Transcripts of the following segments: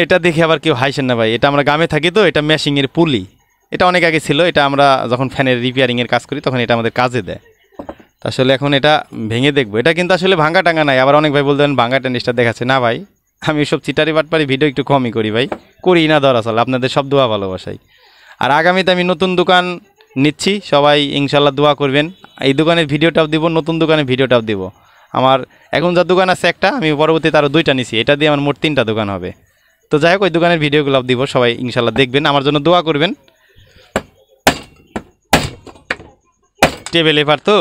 এটা দেখে আবার কেউ হাসেন না ভাই, এটা আমরা গ্রামে থাকি তো, এটা মেশিংয়ের পুলি। এটা অনেক আগে ছিল, এটা আমরা যখন ফ্যানের রিপেয়ারিংয়ের কাজ করি তখন এটা আমাদের কাজে দেয়। তা আসলে এখন এটা ভেঙে দেখবো। এটা কিন্তু আসলে ভাঙা টাঙা নাই। আবার অনেক ভাই বলতেন ভাঙা টেনিসটা দেখাচ্ছে না ভাই, আমি সব চিটারি বাটপারি ভিডিও একটু কমই করি ভাই, করি না দরাচল, আপনাদের সব দোয়া ভালোবাসাই। আর আগামীতে আমি নতুন দোকান নিচ্ছি, সবাই ইনশাল্লাহ দোয়া করবেন। এই দোকানের ভিডিওটাও দিব, নতুন দোকানের ভিডিওটাও দিব। আমার এখন যা দোকান আছে একটা, আমি পরবর্তীতে আরও 2টা নিছি, এটা দিয়ে আমার মোট 3টা দোকান হবে। তো যাই হোক, ওই দোকানের ভিডিওগুলো দিব, সবাই ইনশাল্লাহ দেখবেন, আমার জন্য দোয়া করবেন। টেবিল এবার তো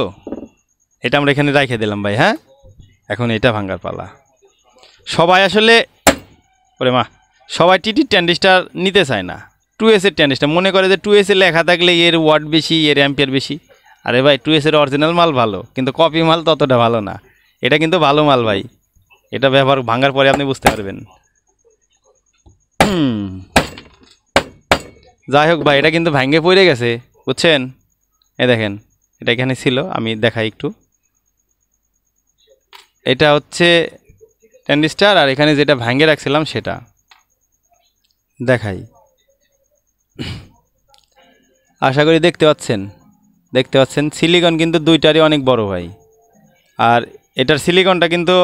এটা আমরা এখানে রেখে দিলাম ভাই। হ্যাঁ, এখন এটা ভাঙার পালা। সবাই আসলে ওরে মা, সবাই টিটি ট্যান্ডিস্টার নিতে চায় না, 2S এর ট্যান্ডিস্টার মনে করে যে 2S এর লেখা থাকলে এর ওয়াট বেশি, এর অ্যাম্পিয়ার বেশি। আরে ভাই 2S এর অরিজিনাল মাল ভালো, কিন্তু কপি মাল ততটা ভালো না। এটা কিন্তু ভালো মাল ভাই, এটা ব্যবহার ভাঙার পরে আপনি বুঝতে পারবেন। যাই হোক ভাই, এটা কিন্তু ভাঙে পড়ে গেছে, বুঝছেন? এই দেখেন, এটা এখানে ছিল, আমি দেখাই একটু। এটা হচ্ছে ট্যান্ডিস্টার, আর এখানে যেটা ভাঙে রাখছিলাম সেটা দেখাই। আশা করি দেখতে পাচ্ছেন সিলিকন কিন্তু দুইটারই অনেক বড় ভাই। আর এটার সিলিকনটা কিন্তু,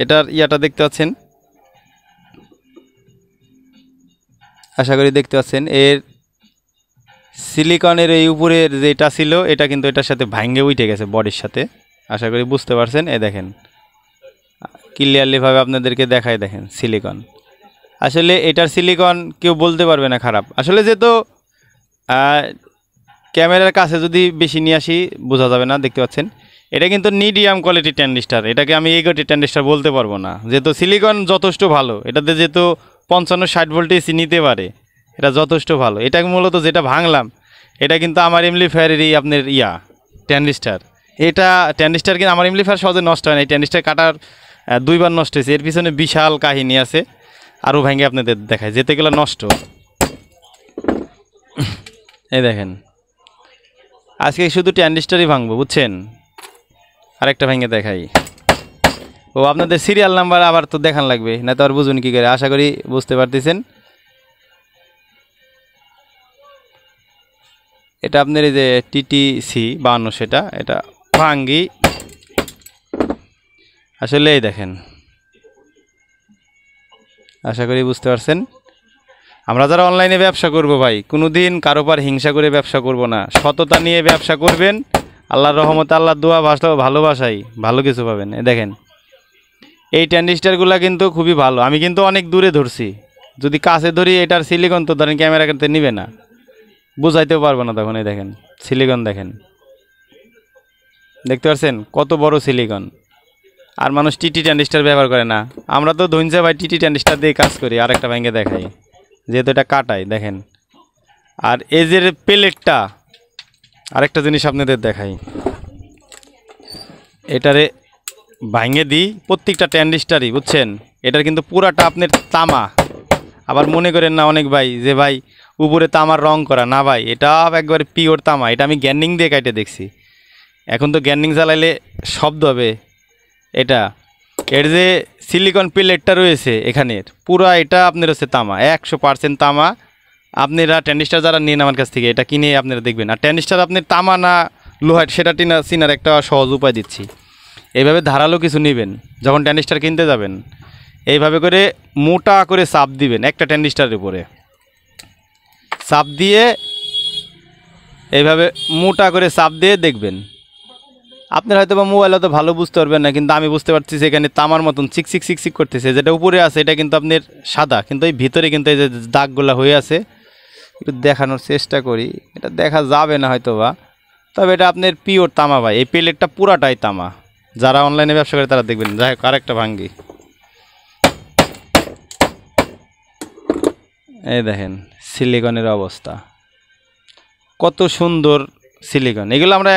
এটার ইয়াটা দেখতে পাচ্ছেন, আশা করি দেখতে পাচ্ছেন। এর সিলিকনের এই উপরের যেটা ছিল, এটা কিন্তু এটার সাথে ভাঙে উঠে গেছে বডির সাথে, আশা করি বুঝতে পারছেন। এ দেখেন, ক্লিয়ারলিভাবে আপনাদেরকে দেখায়, দেখেন সিলিকন। আসলে এটার সিলিকন কেউ বলতে পারবে না খারাপ। আসলে যেহেতু ক্যামেরার কাছে যদি বেশি নিয়ে আসি বোঝা যাবে না, দেখতে পাচ্ছেন। এটা কিন্তু মিডিয়াম কোয়ালিটি ট্যান্ডিস্টার, এটাকে আমি এই কোয়ালিটি ট্যান্ডিস্টার বলতে পারবো না, যেহেতু সিলিকন যথেষ্ট ভালো। এটাতে যেহেতু 55-60 ভোল্ট এসি নিতে পারে, এটা যথেষ্ট ভালো। এটা মূলত যেটা ভাঙলাম, এটা কিন্তু আমার এমপ্লিফায়ারেরই আপনার ট্যান্ডিস্টার। এটা ট্যান্ডিস্টার কিন্তু আমার এমপ্লিফায়ার সহজে নষ্ট হয় না, এই ট্যান্ডিস্টার কাটার 2বার নষ্ট হয়েছে। এর পিছনে বিশাল কাহিনী আছে, আরও ভেঙে আপনাদের দেখায়, যেতে গেলে নষ্ট। এই দেখেন, আজকে শুধু ট্যান্ডিস্টারই ভাঙবো, বুঝছেন? আরেকটা ভেঙে দেখাই। ও আপনাদের সিরিয়াল নাম্বার আবার তো দেখান লাগবে, না তো আর বুঝুন কী করে। আশা করি বুঝতে পারতেছেন। এটা আপনার এই যে TTC 52, সেটা এটা ভাঙ্গি। আসলে এই দেখেন, আশা করি বুঝতে পারছেন। আমরা যারা অনলাইনে ব্যবসা করব ভাই, কোনো দিন কারো পার হিংসা করে ব্যবসা করব না, সততা নিয়ে ব্যবসা করবেন। আল্লাহর রহমতে, আল্লাহর দোয়া, ভালোবাসাই ভালো কিছু পাবেন। দেখেন, এই ট্যান্ডিস্টারগুলো কিন্তু খুবই ভালো। আমি কিন্তু অনেক দূরে ধরছি, যদি কাছে ধরি এটার সিলিকন তো ধরেন ক্যামেরা করতে নিবে না, বুঝাইতেও পারবো না তখন। এই দেখেন সিলিকন, দেখেন, দেখতে পাচ্ছেন কত বড় সিলিকন। আর মানুষ টিটি ট্যান্ডিস্টার ব্যবহার করে না, আমরা তো ধনছে ভাই টিটি ট্যান্ডিস্টার দিয়ে কাজ করি। আরেকটা ভেঙে দেখাই, যেহেতু এটা কাটাই, দেখেন। আর এই যে প্লেটটা, আরেকটা জিনিস আপনাদের দেখাই, এটারে ভাঙে দিই প্রত্যেকটা ট্যান্ডিস্টারই, বুঝছেন? এটার কিন্তু পুরাটা আপনার তামা। আবার মনে করেন না অনেক ভাই যে ভাই উপরে তামার রং করা, না ভাই, এটা একবারে পিওর তামা। এটা আমি গ্যান্ডিং দিয়ে কাটে দেখছি। এখন তো গ্যান্ডিং চালাইলে শব্দ হবে। এটা এর যে সিলিকন প্লেটটা রয়েছে এখানের, পুরা এটা আপনার হচ্ছে তামা, 100% তামা। আপনারা ট্যান্ডিস্টার যারা নেন আমার কাছ থেকে, এটা কিনে আপনারা দেখবেন। আর ট্যান্ডিস্টার আপনার তামা না লোহার, সেটা চিনার একটা সহজ উপায় দিচ্ছি। এইভাবে ধারালো কিছু নেবেন, যখন ট্যান্ডিস্টার কিনতে যাবেন, এইভাবে করে মোটা করে চাপ দিবেন একটা ট্যান্ডিস্টারের উপরে। চাপ দিয়ে এইভাবে মোটা করে চাপ দিয়ে দেখবেন। আপনার হয়তো বা মোবাইল হয়তো ভালো বুঝতে পারবেন না, কিন্তু আমি বুঝতে পারছি এখানে তামার মতন চিকচিক চিকচিক করতেছে। যেটা উপরে আছে এটা কিন্তু আপনার সাদা, কিন্তু এই ভিতরে কিন্তু এই যে দাগগুলো হয়ে আছে, একটু দেখানোর চেষ্টা করি। এটা দেখা যাবে না হয়তো বা, তবে এটা আপনার পিওর তামা ভাই। এই প্লেটটা পুরাটাই তামা, যারা অনলাইনে ব্যবসা করে তারা দেখবেন। যাই হোক, আরেকটা ভাঙ্গি। এই দেখেন সিলিকনের অবস্থা, কত সুন্দর সিলিকন। এগুলো আমরা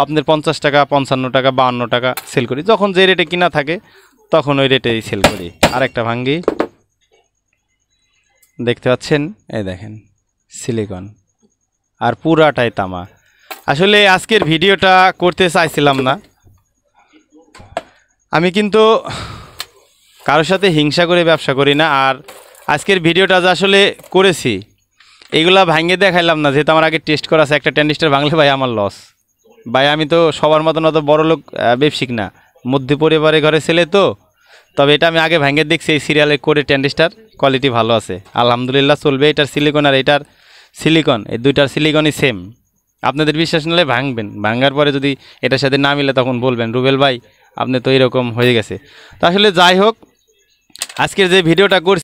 আপনার 50 টাকা, 55 টাকা, 52 টাকা সেল করি। যখন যে রেটে কিনা থাকে তখন ওই রেটেই সেল করি। আরেকটা ভাঙ্গি, দেখতে পাচ্ছেন, এই দেখেন সিলিকন, আর পুরাটাই তামা। আসলে আজকের ভিডিওটা করতে চাইছিলাম না, আমি কিন্তু কারোর সাথে হিংসা করে ব্যবসা করি না। আর আজকের ভিডিওটা যে আসলে করেছি এইগুলা ভাঙে দেখাইলাম না, যেহেতু আমার আগে টেস্ট করা আছে। একটা ট্যান্ডিস্টার ভাঙলে ভাই আমার লস। ভাই আমি তো সবার মতন অত বড় লোক ব্যবসায়িক না, মধ্য পরিবারের ঘরে ছেলে তো। তবে এটা আমি আগে ভাঙে দেখছি, এই সিরিয়ালে করে ট্যান্ডিস্টার কোয়ালিটি ভালো আছে, আলহামদুলিল্লাহ চলবে। এটার সিলিকন আর এটার সিলিকন, এই দুইটার সিলিকনই সেম। আপনাদের বিশ্বাস নিলে ভাঙবেন, ভাঙার পরে যদি এটার সাথে না মিলে তখন বলবেন রুবেল ভাই আপনি তো এরকম হয়ে গেছে। তো আসলে যাই হোক, আজকের যে ভিডিওটা করছি